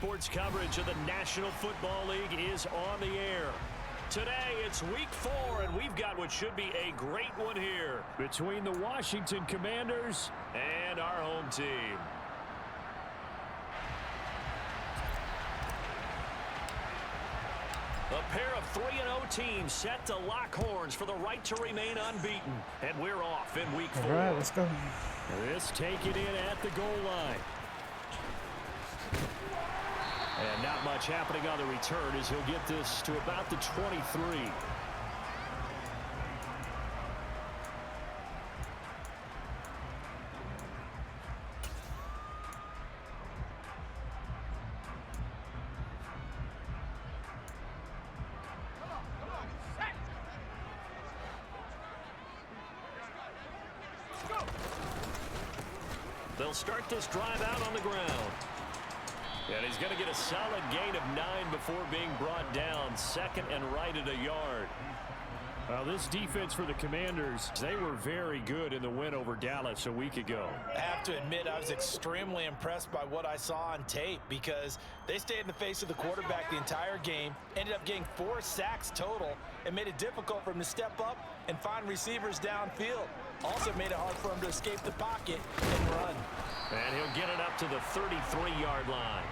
sports coverage of the National Football League is on the air. Today, it's Week 4, and we've got what should be a great one here between the Washington Commanders and our home team. A pair of 3-0 teams set to lock horns for the right to remain unbeaten. And we're off in Week 4. All right, let's go. This taken in at the goal line. And not much happening on the return as he'll get this to about the 23. They'll start this drive out on the ground. And he's going to get a solid gain of 9 before being brought down. Second and right at a yard. Well, this defense for the Commanders, they were very good in the win over Dallas a week ago. I have to admit, I was extremely impressed by what I saw on tape because they stayed in the face of the quarterback the entire game, ended up getting 4 sacks total, and made it difficult for him to step up and find receivers downfield. Also made it hard for him to escape the pocket and run. And he'll get it up to the 33-yard line.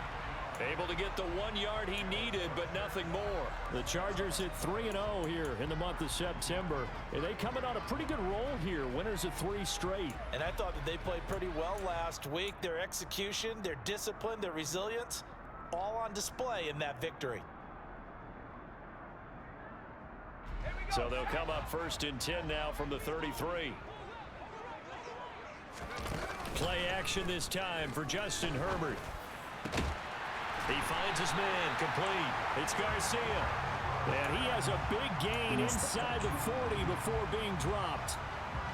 Able to get the 1 yard he needed, but nothing more. The Chargers hit 3-0 here in the month of September. And they coming on a pretty good roll here. Winners of 3 straight. And I thought that they played pretty well last week. Their execution, their discipline, their resilience, all on display in that victory. So they'll come up 1st and 10 now from the 33. Play action this time for Justin Herbert. He finds his man complete. It's Garcia. And he has a big gain inside the 40 before being dropped.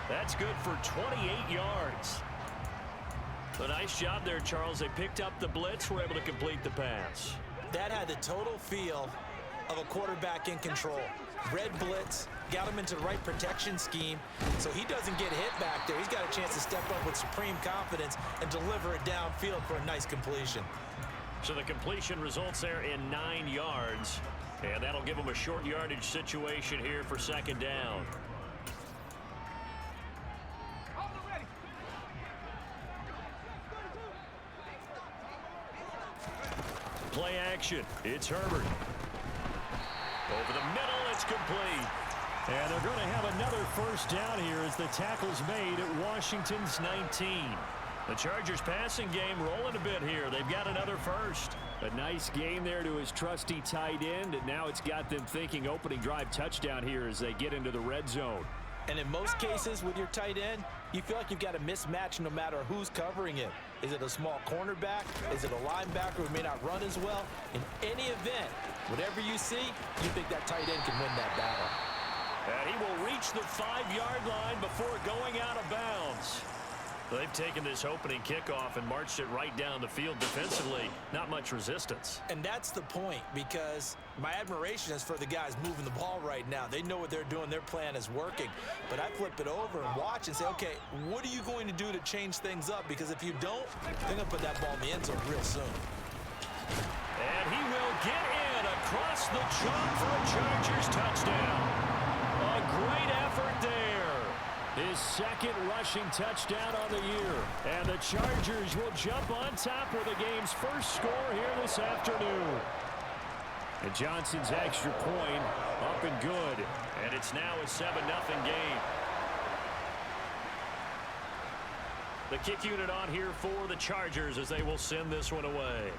That's good for 28 yards. A nice job there, Charles. They picked up the blitz, were able to complete the pass. That had the total feel of a quarterback in control. Red blitz, got him into the right protection scheme, so he doesn't get hit back there. He's got a chance to step up with supreme confidence and deliver it downfield for a nice completion. So the completion results there in 9 yards, and that'll give him a short yardage situation here for 2nd down. Play action. It's Herbert. Over the middle, it's complete. And they're going to have another 1st down here as the tackle's made at Washington's 19. The Chargers passing game rolling a bit here. They've got another 1st. A nice game there to his trusty tight end, and now it's got them thinking opening drive touchdown here as they get into the red zone. And in most cases with your tight end, you feel like you've got a mismatch no matter who's covering it. Is it a small cornerback? Is it a linebacker who may not run as well? In any event, whatever you see, you think that tight end can win that battle. And he will reach the 5-yard line before going out of bounds. They've taken this opening kickoff and marched it right down the field defensively. Not much resistance. And that's the point, because my admiration is for the guys moving the ball right now. They know what they're doing. Their plan is working. But I flip it over and watch and say, okay, what are you going to do to change things up? Because if you don't, they're going to put that ball in the end zone real soon. And he will get in across the chalk for a Chargers touchdown. A great effort there. His 2nd rushing touchdown on the year. And the Chargers will jump on top with the game's 1st score here this afternoon. And Johnson's extra point up and good. And it's now a 7-0 game. The kick unit on here for the Chargers as they will send this one away.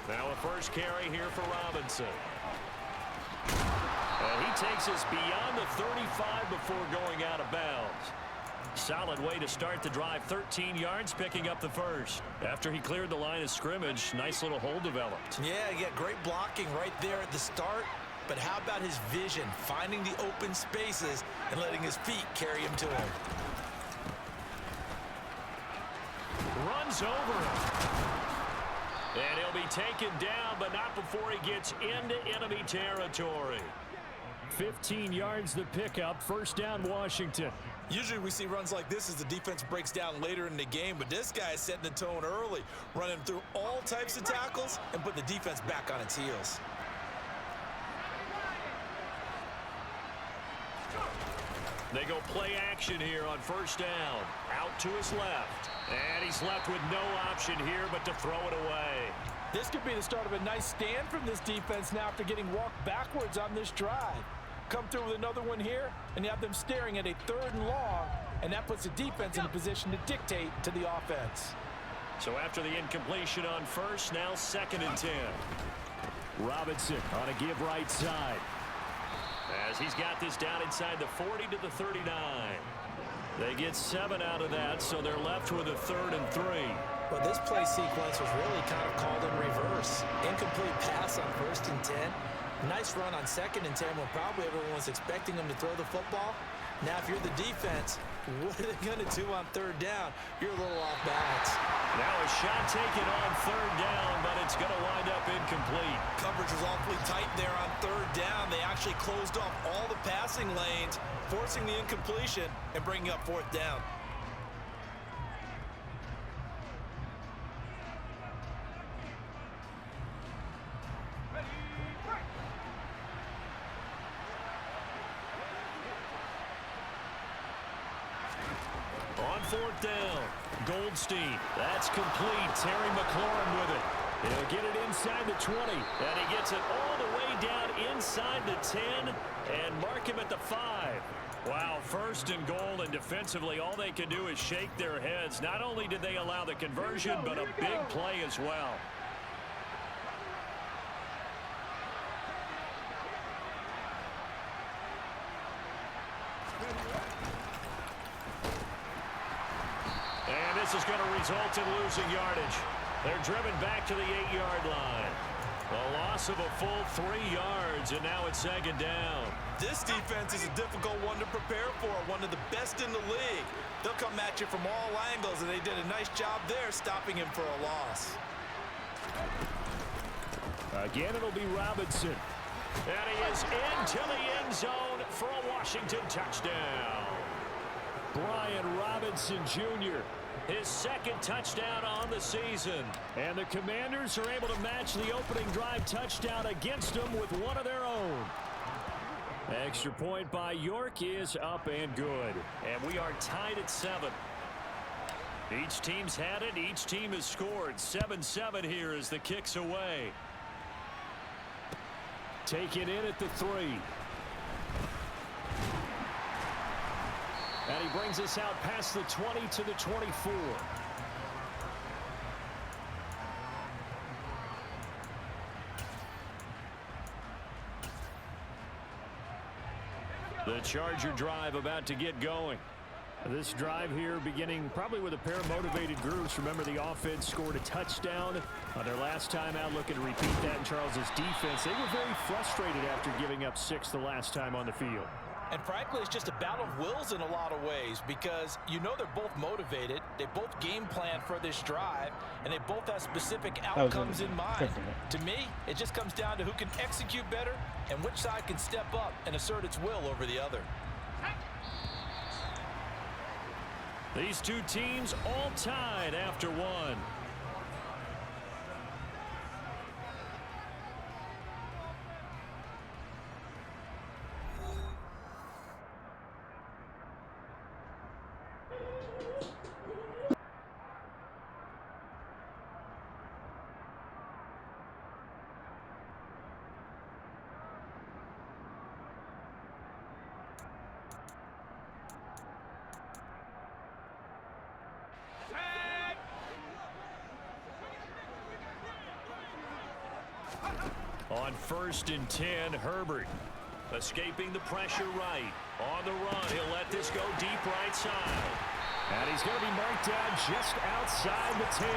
Now a first carry here for Robinson. And he takes us beyond the 35 before going out of bounds. Solid way to start the drive. 13 yards, picking up the first. After he cleared the line of scrimmage, nice little hole developed. Yeah, great blocking right there at the start. But how about his vision, finding the open spaces and letting his feet carry him to him. Runs over him. And he'll be taken down, but not before he gets into enemy territory. 15 yards the pickup. First down, Washington. Usually we see runs like this as the defense breaks down later in the game, but this guy is setting the tone early, running through all types of tackles and put the defense back on its heels. They go play action here on first down. Out to his left. And he's left with no option here but to throw it away. This could be the start of a nice stand from this defense now after getting walked backwards on this drive. Come through with another one here, and you have them staring at a 3rd and long, and that puts the defense in a position to dictate to the offense. So after the incompletion on first, now 2nd and 10. Robinson on a give right side. As he's got this down inside the 40 to the 39. They get 7 out of that, so they're left with a 3rd and 3. Well, this play sequence was really kind of called in reverse. Incomplete pass on 1st and 10. Nice run on 2nd and 10 when probably everyone was expecting him to throw the football. Now, if you're the defense, what are they going to do on 3rd down? You're a little off balance. Now a shot taken on 3rd down, but it's going to wind up incomplete. Coverage was awfully tight there on 3rd down. They actually closed off all the passing lanes, forcing the incompletion and bringing up 4th down. On 4th down, Goldstein. That's complete. Terry McLaurin with it. He'll get it inside the 20. And he gets it all the way down inside the 10 and mark him at the 5. Wow, 1st and goal, and defensively all they can do is shake their heads. Not only did they allow the conversion, but a big play as well. And this is going to result in losing yardage. They're driven back to the 8-yard line. A loss of a full 3 yards, and now it's 2nd down. This defense is a difficult one to prepare for, one of the best in the league. They'll come at you from all angles, and they did a nice job there stopping him for a loss. Again, it'll be Robinson. And he is into the end zone for a Washington touchdown. Brian Robinson Jr., his 2nd touchdown on the season. And the Commanders are able to match the opening drive touchdown against them with one of their own. Extra point by York is up and good. And we are tied at 7. Each team's had it. Each team has scored. 7-7 here as the kick's away. Taken in at the 3. And he brings us out past the 20 to the 24. The Charger drive about to get going. This drive here beginning probably with a pair of motivated groups. Remember, the offense scored a touchdown on their last time out, looking to repeat that in Charles's defense. They were very frustrated after giving up 6 the last time on the field. And frankly, it's just a battle of wills in a lot of ways because you know they're both motivated. They both game plan for this drive, and they both have specific outcomes in mind. To me, it just comes down to who can execute better and which side can step up and assert its will over the other. These two teams all tied after 1. On 1st and 10, Herbert. Escaping the pressure right. On the run, he'll let this go deep right side. And he's going to be marked down just outside the 10.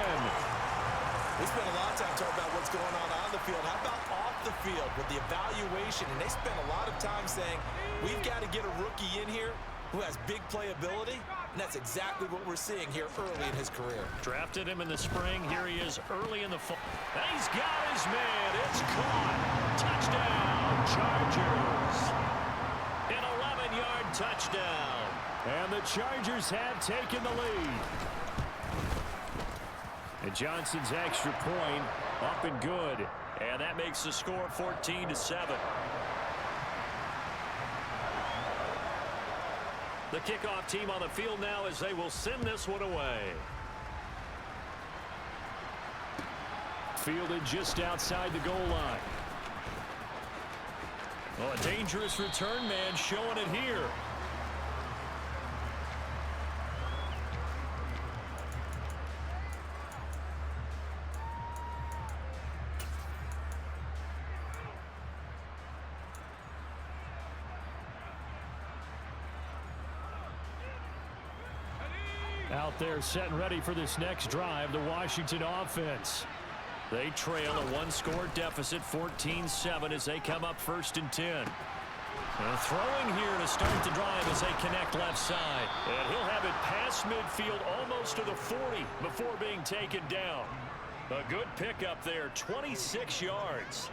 We spent a lot of time talking about what's going on the field. How about off the field with the evaluation? And they spent a lot of time saying, we've got to get a rookie in here who has big playability. And that's exactly what we're seeing here early in his career. Drafted him in the spring. Here he is early in the fall. And he's got his man. It's caught. Touchdown, Chargers. An 11-yard touchdown. And the Chargers have taken the lead. And Johnson's extra point up and good. And that makes the score 14-7. The kickoff team on the field now as they will send this one away. Fielded just outside the goal line. Oh, a dangerous return man showing it here. Out there set and ready for this next drive, the Washington offense. They trail a one-score deficit, 14-7, as they come up 1st and 10. Throwing here to start the drive as they connect left side. And he'll have it past midfield almost to the 40 before being taken down. A good pickup there, 26 yards.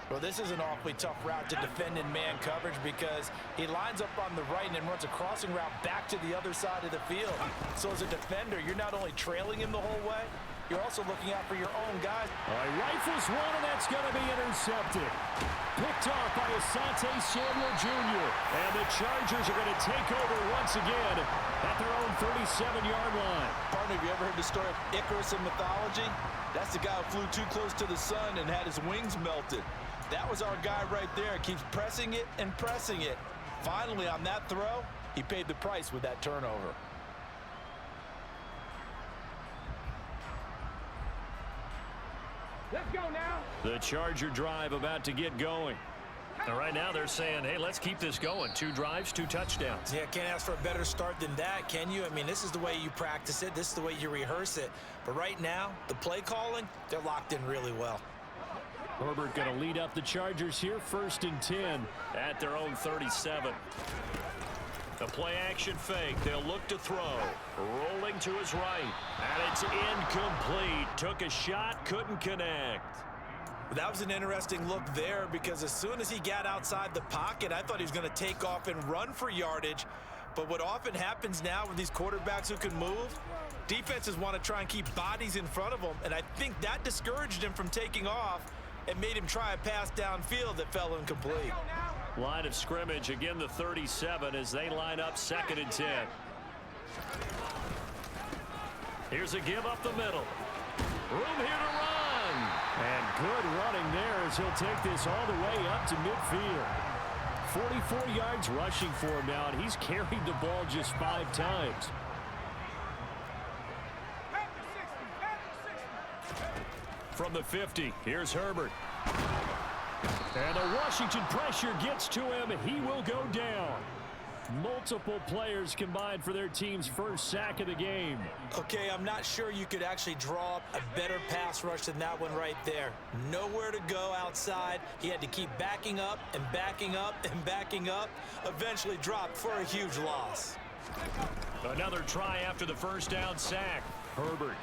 Well, this is an awfully tough route to defend in man coverage because he lines up on the right and then runs a crossing route back to the other side of the field. So as a defender, you're not only trailing him the whole way, you're also looking out for your own guys. All right, rifles one, and that's going to be intercepted. Picked off by Asante Samuel Jr. And the Chargers are going to take over once again at their own 37-yard line. Partner, have you ever heard the story of Icarus in mythology? That's the guy who flew too close to the sun and had his wings melted. That was our guy right there. Keeps pressing it and pressing it. Finally, on that throw, he paid the price with that turnover. Let's go now. The Charger drive about to get going. And right now they're saying, hey, let's keep this going. 2 drives, 2 touchdowns. Yeah, can't ask for a better start than that, can you? I mean, this is the way you practice it. This is the way you rehearse it. But right now, the play calling, they're locked in really well. Herbert going to lead up the Chargers here, 1st and 10 at their own 37. The play action fake. They'll look to throw. Rolling to his right. And it's incomplete. Took a shot, couldn't connect. That was an interesting look there because as soon as he got outside the pocket, I thought he was going to take off and run for yardage. But what often happens now with these quarterbacks who can move, defenses want to try and keep bodies in front of them. And I think that discouraged him from taking off and made him try a pass downfield that fell incomplete. Line of scrimmage, again the 37 as they line up 2nd and 10. Here's a give up the middle. Room here to run. And good running there as he'll take this all the way up to midfield. 44 yards rushing for him now, and he's carried the ball just 5 times. From the 50, here's Herbert. And the Washington pressure gets to him. He will go down. Multiple players combined for their team's first sack of the game. Okay, I'm not sure you could actually draw up a better pass rush than that one right there. Nowhere to go outside. He had to keep backing up and backing up and backing up. Eventually dropped for a huge loss. Another try after the first down sack. Herbert.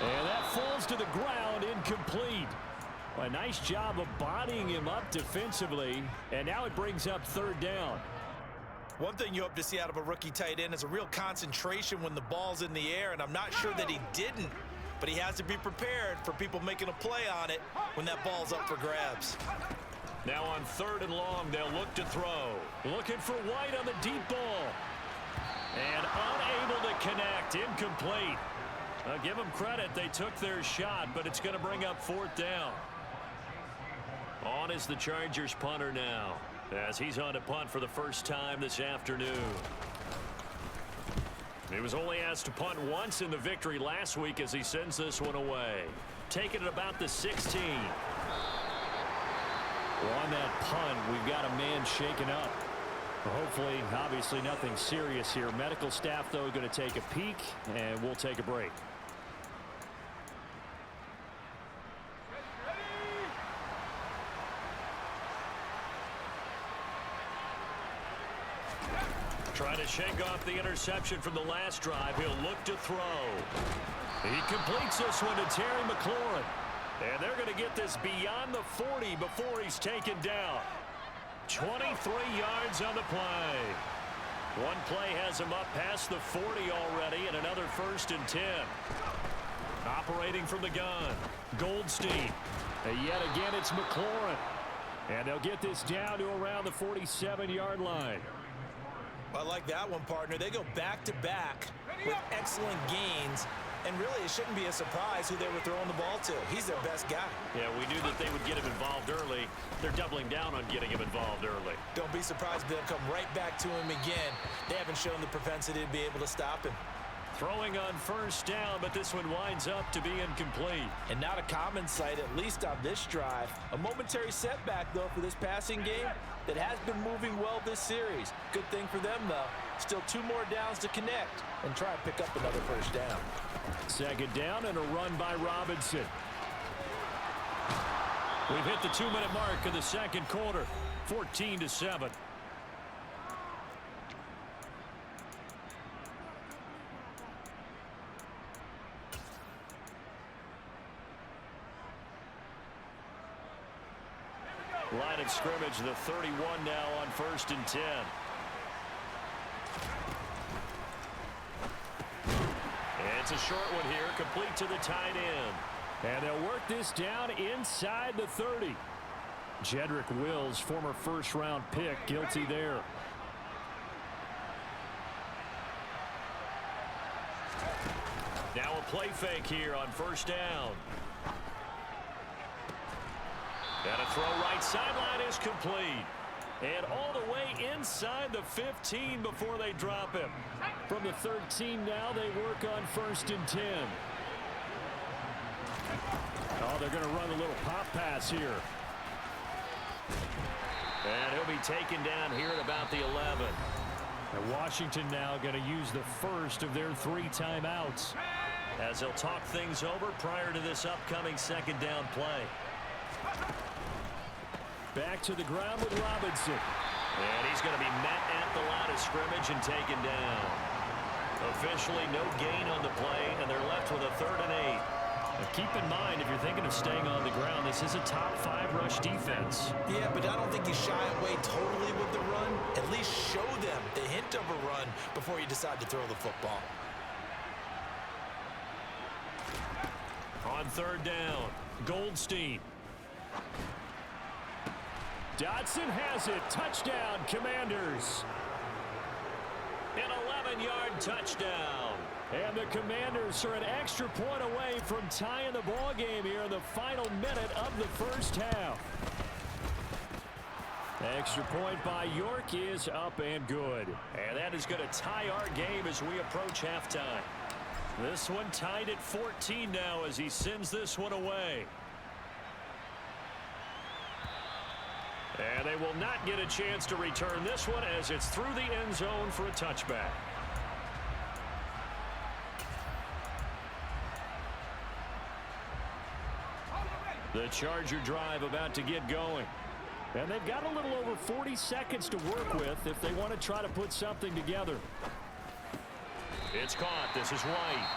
And that falls to the ground, incomplete. A nice job of bodying him up defensively. And now it brings up 3rd down. One thing you hope to see out of a rookie tight end is a real concentration when the ball's in the air, and I'm not sure that he didn't, but he has to be prepared for people making a play on it when that ball's up for grabs. Now on 3rd and long, they'll look to throw. Looking for White on the deep ball. And unable to connect, incomplete. Give them credit, they took their shot, but it's going to bring up 4th down. On is the Chargers punter now, as he's on to punt for the first time this afternoon. He was only asked to punt once in the victory last week as he sends this one away. Taking it about the 16. Well, on that punt, we've got a man shaken up. Hopefully, obviously nothing serious here. Medical staff, though, going to take a peek, and we'll take a break. Trying to shake off the interception from the last drive. He'll look to throw. He completes this one to Terry McLaurin. And they're going to get this beyond the 40 before he's taken down. 23 yards on the play. One play has him up past the 40 already, and another 1st and 10. Operating from the gun, Goldstein. And yet again, it's McLaurin. And they'll get this down to around the 47-yard line. I like that one, partner. They go back-to-back with excellent gains. And really, it shouldn't be a surprise who they were throwing the ball to. He's their best guy. Yeah, we knew that they would get him involved early. They're doubling down on getting him involved early. Don't be surprised if they'll come right back to him again. They haven't shown the propensity to be able to stop him. Throwing on 1st down, but this one winds up to be incomplete. And not a common sight, at least on this drive. A momentary setback, though, for this passing game that has been moving well this series. Good thing for them, though. Still 2 more downs to connect and try and pick up another 1st down. 2nd down and a run by Robinson. We've hit the 2-minute mark of the 2nd quarter. 14-7. Line of scrimmage, the 31 now on 1st and 10. It's a short one here, complete to the tight end. And they'll work this down inside the 30. Jedrick Wills, former 1st-round pick, guilty there. Now a play fake here on 1st down. And a throw right sideline is complete. And all the way inside the 15 before they drop him. From the 13 now, they work on 1st and 10. Oh, they're going to run a little pop pass here. And he'll be taken down here at about the 11. And Washington now going to use the 1st of their 3 timeouts as they'll talk things over prior to this upcoming 2nd down play. Back to the ground with Robinson. And he's going to be met at the line of scrimmage and taken down. Officially no gain on the play, and they're left with a 3rd and 8. Now keep in mind, if you're thinking of staying on the ground, this is a top 5 rush defense. Yeah, but I don't think you shy away totally with the run. At least show them the hint of a run before you decide to throw the football. On 3rd down, Goldstein. Dotson has it. Touchdown, Commanders. An 11-yard touchdown. And the Commanders are an extra point away from tying the ball game here in the final minute of the 1st half. Extra point by York is up and good. And that is going to tie our game as we approach halftime. This one tied at 14 now as he sends this one away. And they will not get a chance to return this one as it's through the end zone for a touchback. The Charger drive about to get going. And they've got a little over 40 seconds to work with if they want to try to put something together. It's caught. This is White.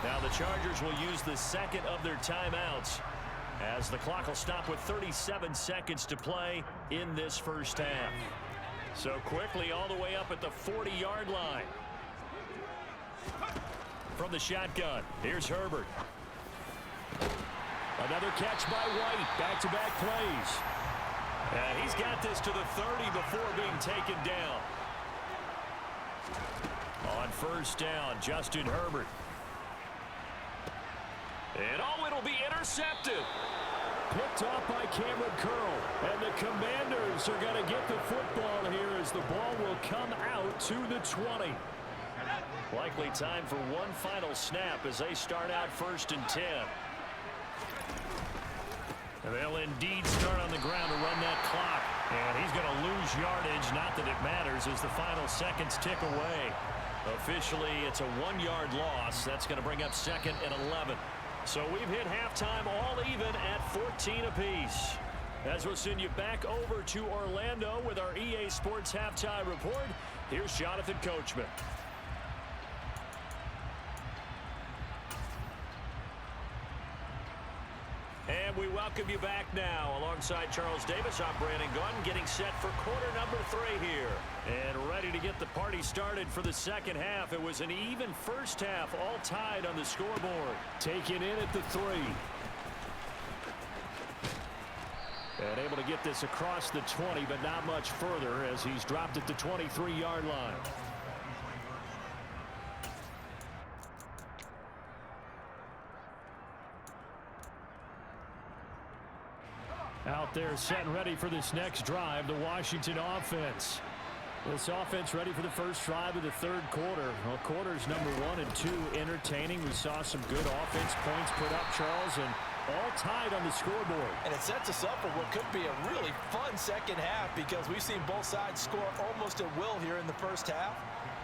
Now the Chargers will use the 2nd of their timeouts as the clock will stop with 37 seconds to play in this 1st half. So quickly all the way up at the 40-yard line. From the shotgun, here's Herbert. Another catch by White. Back-to-back plays. And he's got this to the 30 before being taken down. On 1st down, Justin Herbert. And it'll be intercepted. Picked off by Cameron Curl. And the Commanders are going to get the football here as the ball will come out to the 20. Likely time for one final snap as they start out 1st and 10. They'll indeed start on the ground to run that going to lose yardage. Not that it matters as the final seconds tick away. Officially, it's a 1-yard loss. That's going to bring up 2nd and 11. So we've hit halftime all even at 14 apiece. As we'll send you back over to Orlando with our EA Sports Halftime Report, here's Jonathan Coachman. And we welcome you back now. Alongside Charles Davis, I'm Brandon Gunn, getting set for quarter number 3 here. And ready to get the party started for the second half. It was an even first half, all tied on the scoreboard. Taken in at the 3. And able to get this across the 20, but not much further as he's dropped at the 23-yard line. Out there set and ready for this next drive, the Washington offense. This offense ready for the first drive of the third quarter. Well, quarters number 1 and 2 entertaining. We saw some good offense points put up, Charles, and all tied on the scoreboard. And it sets us up for what could be a really fun second half because we've seen both sides score almost at will here in the first half.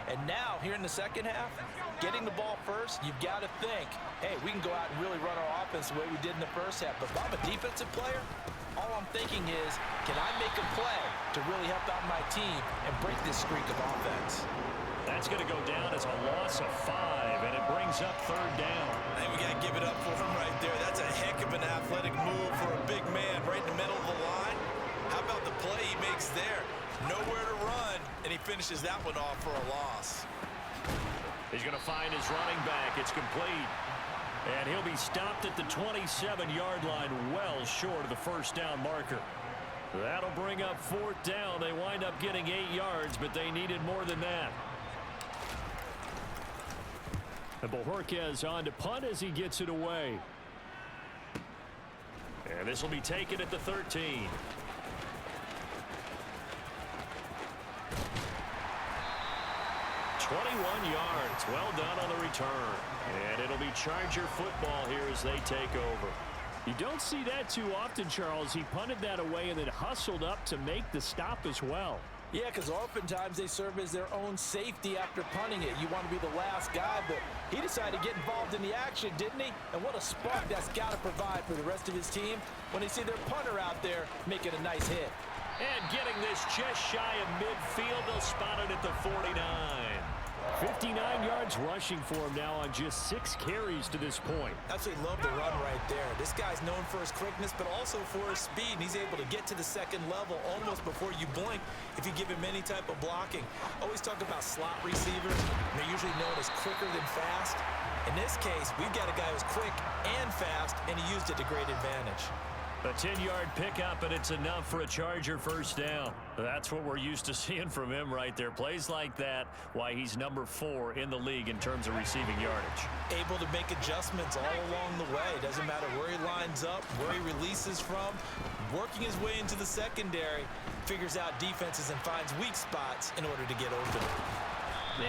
And now, here in the second half, getting the ball first, you've got to think, hey, we can go out and really run our offense the way we did in the first half. But if I'm a defensive player, all I'm thinking is, can I make a play to really help out my team and break this streak of offense? That's going to go down as a loss of 5, and it brings up 3rd down. I think we got to give it up for him right there. That's a heck of an athletic move for a big man right in the middle of the line. How about the play he makes there? Nowhere to run, and he finishes that one off for a loss. He's going to find his running back. It's complete. And he'll be stopped at the 27-yard line, well short of the first down marker. That'll bring up 4th down. They wind up getting 8 yards, but they needed more than that. And Bojorquez on to punt as he gets it away. And this will be taken at the 13. yards. Well done on the return. And it'll be Charger football here as they take over. You don't see that too often, Charles. He punted that away and then hustled up to make the stop as well. Yeah, because oftentimes they serve as their own safety after punting it. You want to be the last guy, but he decided to get involved in the action, didn't he? And what a spark that's got to provide for the rest of his team when they see their punter out there making a nice hit. And getting this just shy of midfield, they'll spot it at the 49. 59 yards rushing for him now on just 6 carries to this point. Absolutely love the run right there. This guy's known for his quickness, but also for his speed. And he's able to get to the second level almost before you blink if you give him any type of blocking. Always talk about slot receivers. They're usually known as quicker than fast. In this case, we've got a guy who's quick and fast, and he used it to great advantage. A 10-yard pickup, and it's enough for a Charger first down. That's what we're used to seeing from him right there. Plays like that, why he's number 4 in the league in terms of receiving yardage. Able to make adjustments all along the way. Doesn't matter where he lines up, where he releases from. Working his way into the secondary, figures out defenses and finds weak spots in order to get open.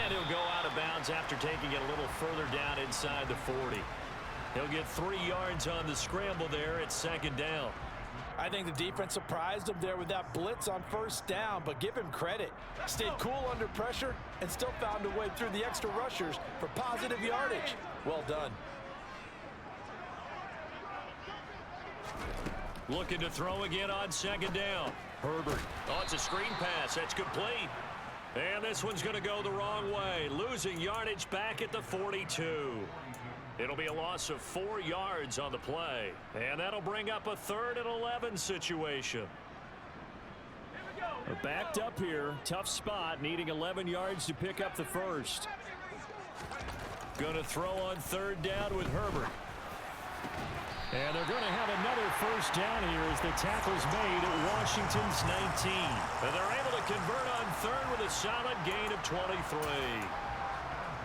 And he'll go out of bounds after taking it a little further down inside the 40. He'll get 3 yards on the scramble there at second down. I think the defense surprised him there with that blitz on first down, but give him credit. Stayed cool under pressure and still found a way through the extra rushers for positive yardage. Well done. Looking to throw again on second down. Herbert. Oh, it's a screen pass. That's complete. And this one's going to go the wrong way. Losing yardage back at the 42. It'll be a loss of 4 yards on the play. And that'll bring up a 3rd and 11 situation. Backed up here. Tough spot. Needing 11 yards to pick up the first. Going to throw on 3rd down with Herbert. And they're going to have another first down here as the tackle's made at Washington's 19. And they're able to convert on 3rd with a solid gain of 23.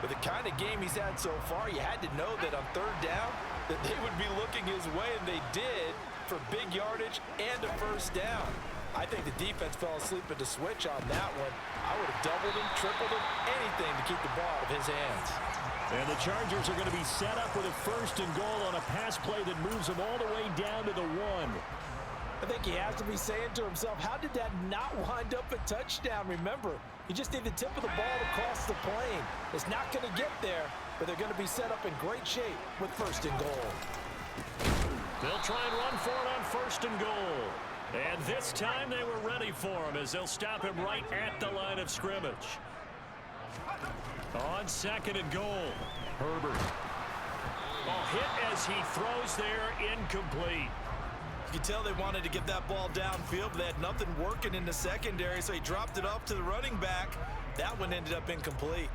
With the kind of game he's had so far, you had to know that on 3rd down that they would be looking his way, and they did for big yardage and a first down. I think the defense fell asleep at the switch on that one. I would have doubled him, tripled him, anything to keep the ball out of his hands. And the Chargers are going to be set up with a 1st and goal on a pass play that moves them all the way down to the 1. I think he has to be saying to himself, how did that not wind up a touchdown? Remember, you just need the tip of the ball to cross the plane. It's not going to get there, but they're going to be set up in great shape with 1st and goal. They'll try and run for it on 1st and goal. And this time they were ready for him as they'll stop him right at the line of scrimmage. On 2nd and goal, Herbert. Hit as he throws there, incomplete. You can tell they wanted to get that ball downfield, but they had nothing working in the secondary, so he dropped it off to the running back. That one ended up incomplete.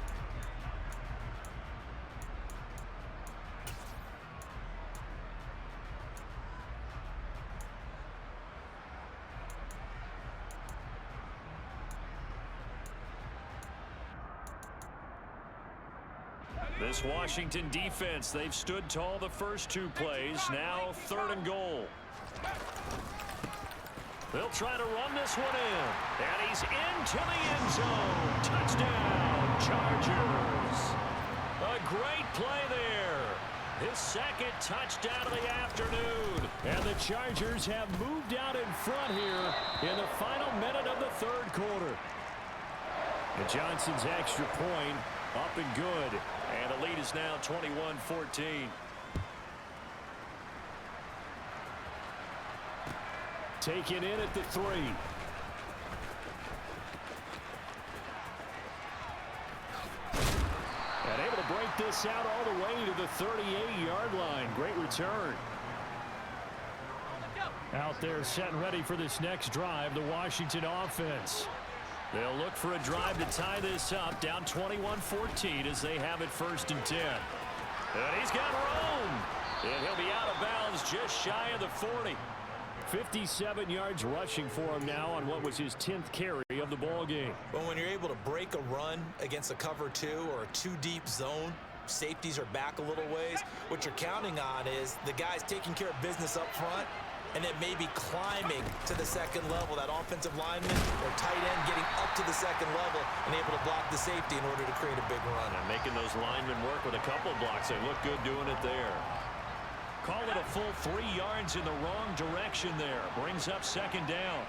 This Washington defense, they've stood tall the first 2 plays. Now 3rd and goal. They'll try to run this one in. And he's into the end zone. Touchdown, Chargers. A great play there. His 2nd touchdown of the afternoon. And the Chargers have moved out in front here in the final minute of the 3rd quarter. And Johnson's extra point up and good. And the lead is now 21-14. Taken in at the 3. And able to break this out all the way to the 38-yard line. Great return. Out there set and ready for this next drive, the Washington offense. They'll look for a drive to tie this up, down 21-14 as they have it 1st and 10. And he's got room. And he'll be out of bounds just shy of the 40. 57 yards rushing for him now on what was his 10th carry of the ball game. But when you're able to break a run against a cover 2 or a 2-deep zone, safeties are back a little ways. What you're counting on is the guys taking care of business up front and then maybe climbing to the 2nd level, that offensive lineman or tight end getting up to the 2nd level and able to block the safety in order to create a big run. And making those linemen work with a couple of blocks. They look good doing it there. Call it a full 3 yards in the wrong direction there. Brings up 2nd down.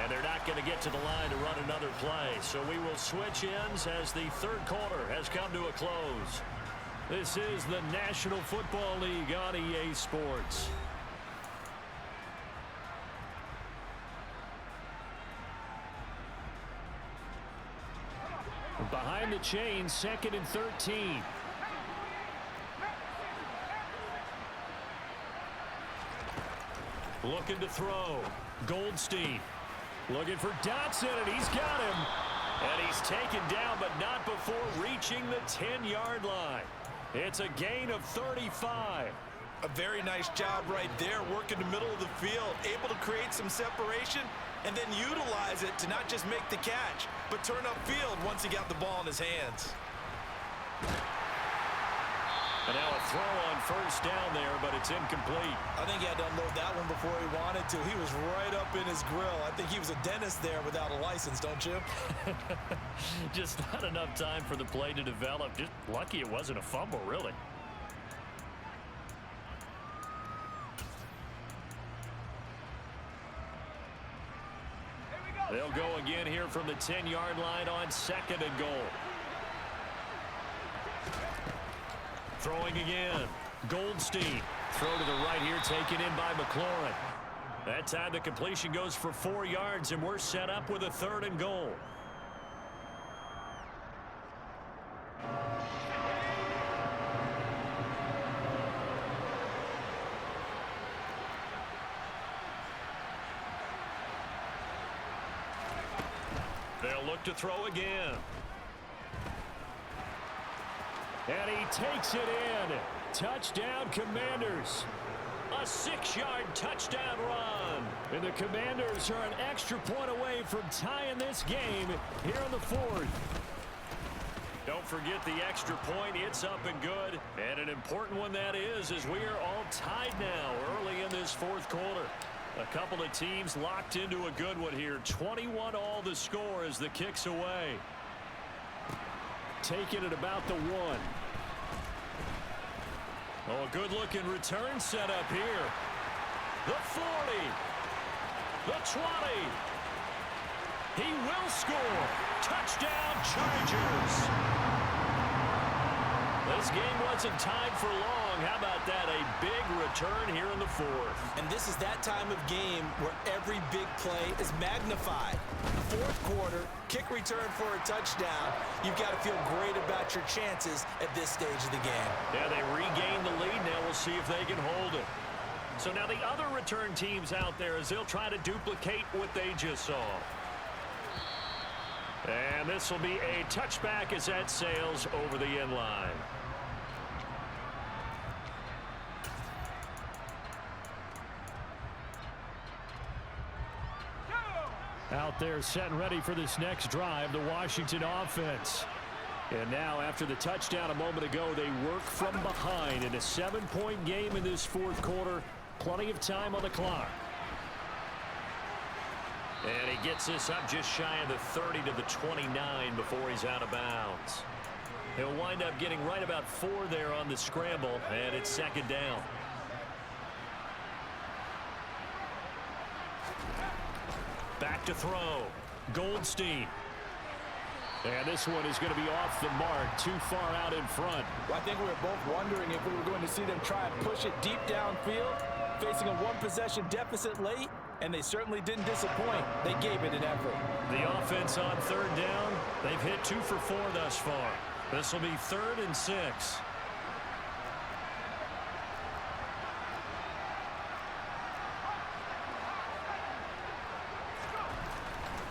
And they're not going to get to the line to run another play. So we will switch ends as the 3rd quarter has come to a close. This is the National Football League on EA Sports. Behind the chain, 2nd and 13. Looking to throw. Goldstein. Looking for Dotson, and he's got him. And he's taken down, but not before reaching the 10-yard line. It's a gain of 35. A very nice job right there, working the middle of the field, able to create some separation and then utilize it to not just make the catch, but turn upfield once he got the ball in his hands. And now a throw on 1st down there, but it's incomplete. I think he had to unload that one before he wanted to. He was right up in his grill. I think he was a dentist there without a license, don't you? Just not enough time for the play to develop. Just lucky it wasn't a fumble, really. They'll go again here from the 10-yard line on 2nd and goal. Throwing again. Goldstein. Throw to the right here, taken in by McLaurin. That time the completion goes for 4 yards, and we're set up with a 3rd and goal. They'll look to throw again. And he takes it in. Touchdown, Commanders. A 6-yard touchdown run. And the Commanders are an extra point away from tying this game here in the 4th. Don't forget the extra point. It's up and good. And an important one that is, as we are all tied now early in this 4th quarter. A couple of teams locked into a good one here. 21 all the score as the kick's away. Taken at about the 1. Oh, a good-looking return set up here. The 40. The 20. He will score. Touchdown, Chargers. This game wasn't tied for long. How about that? A big return here in the fourth. And this is that time of game where every big play is magnified. Fourth quarter, kick return for a touchdown. You've got to feel great about your chances at this stage of the game. Yeah, they regained the lead. Now we'll see if they can hold it. So now the other return teams out there as they'll try to duplicate what they just saw. And this will be a touchback as that sails over the end line. Out there set and ready for this next drive, the Washington offense. And now after the touchdown a moment ago, they work from behind in a 7-point game in this fourth quarter. Plenty of time on the clock. And he gets this up just shy of the 30 to the 29 before he's out of bounds. He'll wind up getting right about 4 there on the scramble, and it's second down. Back to throw. Goldstein. And this one is going to be off the mark, too far out in front. Well, I think we were both wondering if we were going to see them try and push it deep downfield, facing a one-possession deficit late, and they certainly didn't disappoint. They gave it an effort. The offense on third down, they've hit 2 for 4 thus far. This will be 3rd and 6.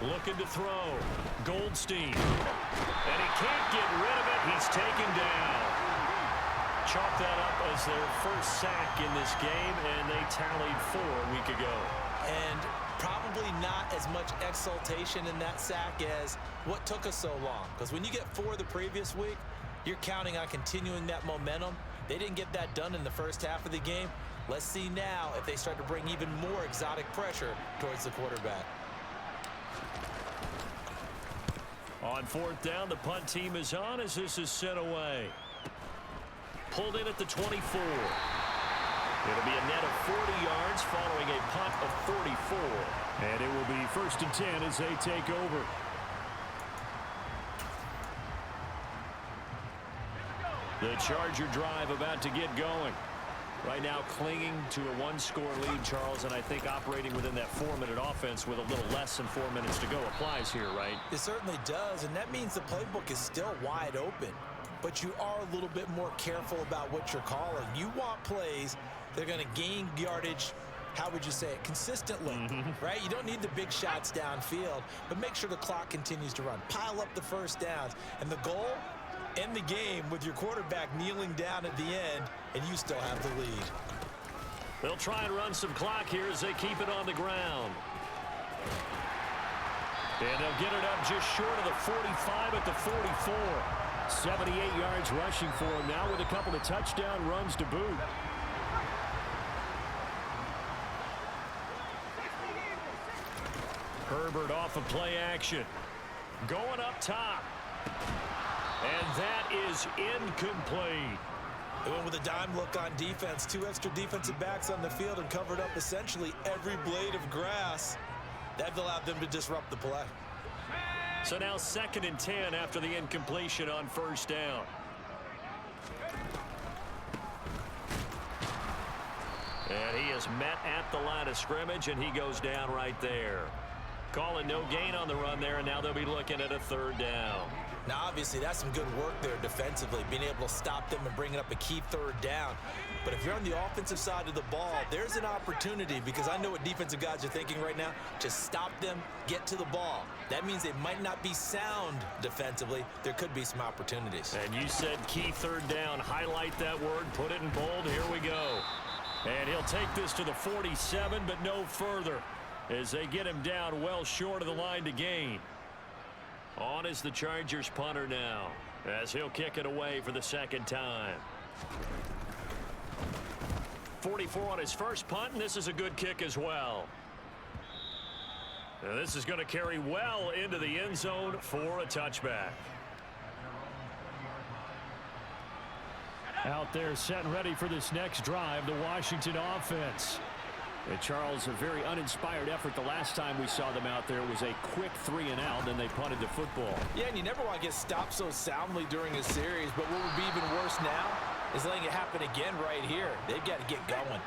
Looking to throw. Goldstein. And he can't get rid of it. He's taken down. Chalk that up as their first sack in this game, and they tallied 4 a week ago. And probably not as much exultation in that sack as what took us so long. Because when you get 4 the previous week, you're counting on continuing that momentum. They didn't get that done in the first half of the game. Let's see now if they start to bring even more exotic pressure towards the quarterback. On fourth down, the punt team is on as this is sent away. Pulled in at the 24. It'll be a net of 40 yards following a punt of 44. And it will be 1st and 10 as they take over. The Charger drive about to get going. Right now clinging to a 1-score lead, Charles, and I think operating within that 4-minute offense with a little less than 4 minutes to go applies here, right? It certainly does, and that means the playbook is still wide open. But you are a little bit more careful about what you're calling. You want plays that are going to gain yardage, how would you say it, consistently, right? You don't need the big shots downfield, but make sure the clock continues to run. Pile up the first downs, and the goal, end the game with your quarterback kneeling down at the end, and you still have the lead. They'll try and run some clock here as they keep it on the ground. And they'll get it up just short of the 45 at the 44. 78 yards rushing for him now with a couple of touchdown runs to boot. Herbert off of play action. Going up top. And that is incomplete. They went with a dime look on defense. 2 extra defensive backs on the field and covered up essentially every blade of grass. That allowed them to disrupt the play. So now 2nd and 10 after the incompletion on first down. And he is met at the line of scrimmage, and he goes down right there. Calling no gain on the run there, and now they'll be looking at a 3rd down. Now, obviously, that's some good work there defensively, being able to stop them and bringing up a key 3rd down. But if you're on the offensive side of the ball, there's an opportunity, because I know what defensive guys are thinking right now. Just stop them, get to the ball. That means they might not be sound defensively. There could be some opportunities. And you said key 3rd down. Highlight that word, put it in bold. Here we go. And he'll take this to the 47, but no further, as they get him down well short of the line to gain. On is the Chargers punter now, as he'll kick it away for the 2nd time. 44 on his first punt, and this is a good kick as well. Now this is going to carry well into the end zone for a touchback. Out there set and ready for this next drive, the Washington offense. And Charles, a very uninspired effort the last time we saw them out there. It was a quick 3-and-out, then they punted the football. Yeah, and you never want to get stopped so soundly during a series, but what would be even worse now is letting it happen again right here. They've got to get going.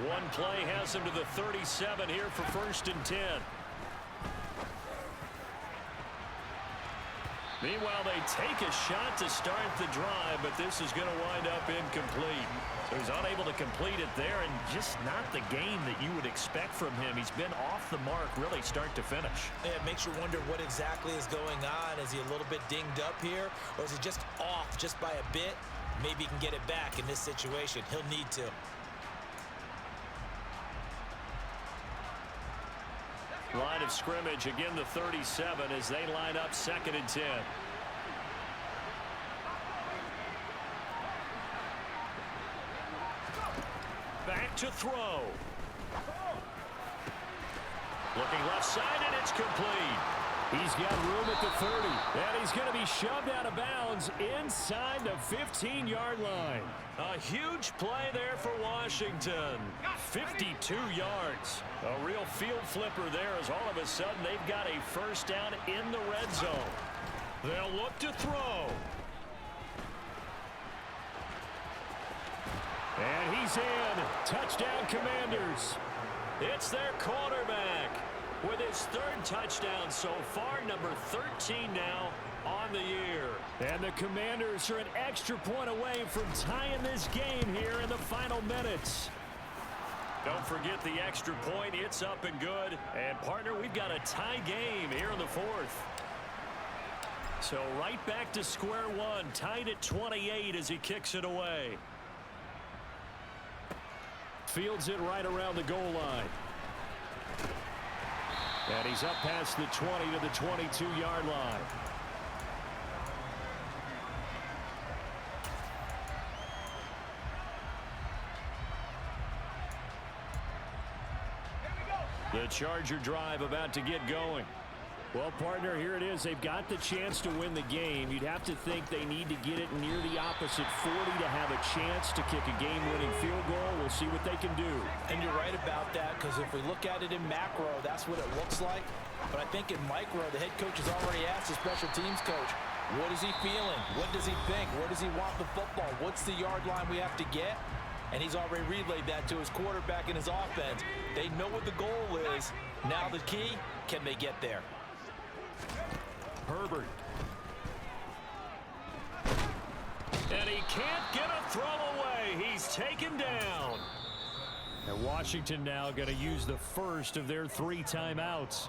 One play has them to the 37 here for 1st and 10. Meanwhile, they take a shot to start the drive, but this is going to wind up incomplete. So he's unable to complete it there, and just not the game that you would expect from him. He's been off the mark really start to finish. Yeah, it makes you wonder what exactly is going on. Is he a little bit dinged up here, or is he just off just by a bit? Maybe he can get it back in this situation. He'll need to. Line of scrimmage, again the 37 as they line up 2nd and 10. Back to throw. Looking left side, and it's complete. He's got room at the 30, and he's going to be shoved out of bounds inside the 15-yard line. A huge play there for Washington. 52 yards. A real field flipper there as all of a sudden they've got a 1st down in the red zone. They'll look to throw. And he's in. Touchdown, Commanders. It's their quarterback with his 3rd touchdown so far, number 13 now on the year. And the Commanders are an extra point away from tying this game here in the final minutes. Don't forget the extra point. It's up and good. And, partner, we've got a tie game here in the 4th. So right back to square one, tied at 28 as he kicks it away. Fields it right around the goal line. And he's up past the 20 to the 22-yard line. The Charger drive about to get going. Well, partner, here it is. They've got the chance to win the game. You'd have to think they need to get it near the opposite 40 to have a chance to kick a game-winning field goal. We'll see what they can do. And you're right about that, because if we look at it in macro, that's what it looks like. But I think in micro, the head coach has already asked the special teams coach, what is he feeling? What does he think? Where does he want the football? What's the yard line we have to get? And he's already relayed that to his quarterback and his offense. They know what the goal is. Now the key, can they get there? Herbert. And he can't get a throw away. He's taken down. And Washington now going to use the first of their 3 timeouts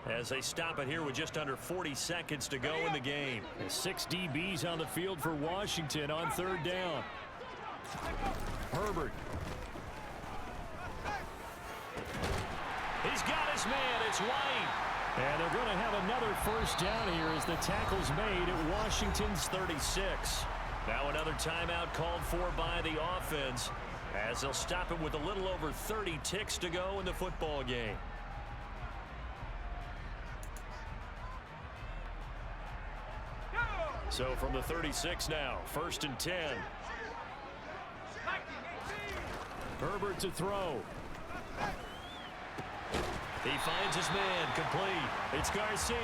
as they stop it here with just under 40 seconds to go in the game. And 6 DBs on the field for Washington on 3rd down. Herbert. He's got his man. It's White. And they're going to have another 1st down here as the tackle's made at Washington's 36. Now another timeout called for by the offense as they'll stop it with a little over 30 ticks to go in the football game. So from the 36 now, 1st and 10. Herbert to throw. He finds his man, complete. It's Garcia.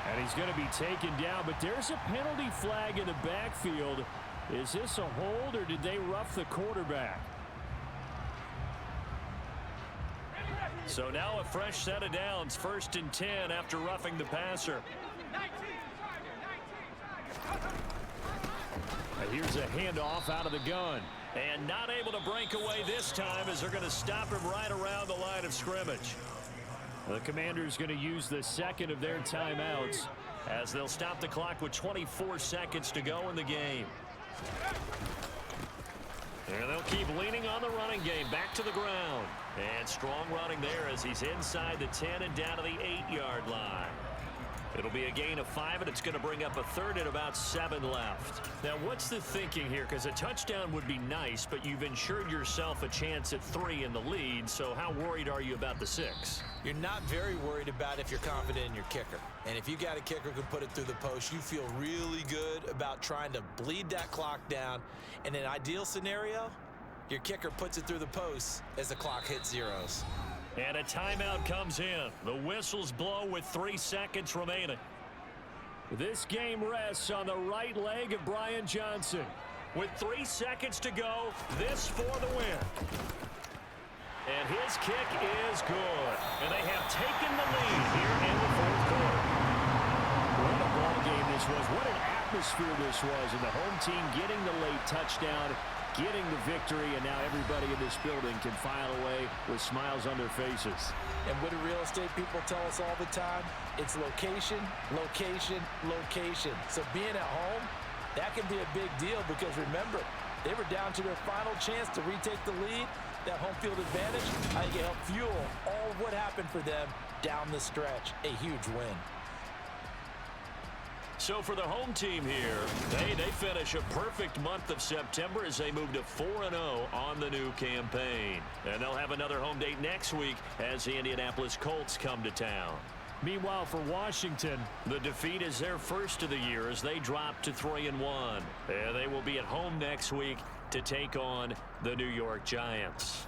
And he's going to be taken down, but there's a penalty flag in the backfield. Is this a hold, or did they rough the quarterback? So now a fresh set of downs, 1st and 10 after roughing the passer. And here's a handoff out of the gun. And not able to break away this time as they're going to stop him right around the line of scrimmage. The Commanders going to use the 2nd of their timeouts as they'll stop the clock with 24 seconds to go in the game. And they'll keep leaning on the running game back to the ground. And strong running there as he's inside the 10 and down to the 8-yard line. It'll be a gain of 5, and it's going to bring up a third and about 7 left. Now, what's the thinking here? Because a touchdown would be nice, but you've ensured yourself a chance at 3 in the lead, so how worried are you about the 6? You're not very worried about if you're confident in your kicker. And if you got a kicker who can put it through the post, you feel really good about trying to bleed that clock down. In an ideal scenario, your kicker puts it through the post as the clock hits zeros. And a timeout comes in. The whistles blow with 3 seconds remaining. This game rests on the right leg of Brian Johnson. With 3 seconds to go, this for the win. And his kick is good. And they have taken the lead here in the 4th quarter. What a ball game this was. What an atmosphere this was. And the home team getting the late touchdown, getting the victory, and now everybody in this building can file away with smiles on their faces. And what do real estate people tell us all the time? It's location, location, location. So being at home, that can be a big deal because remember, they were down to their final chance to retake the lead. That home field advantage, I think it helped fuel all of what happened for them down the stretch. A huge win. So for the home team here, they finish a perfect month of September as they move to 4-0 on the new campaign. And they'll have another home date next week as the Indianapolis Colts come to town. Meanwhile, for Washington, the defeat is their first of the year as they drop to 3-1. And they will be at home next week to take on the New York Giants.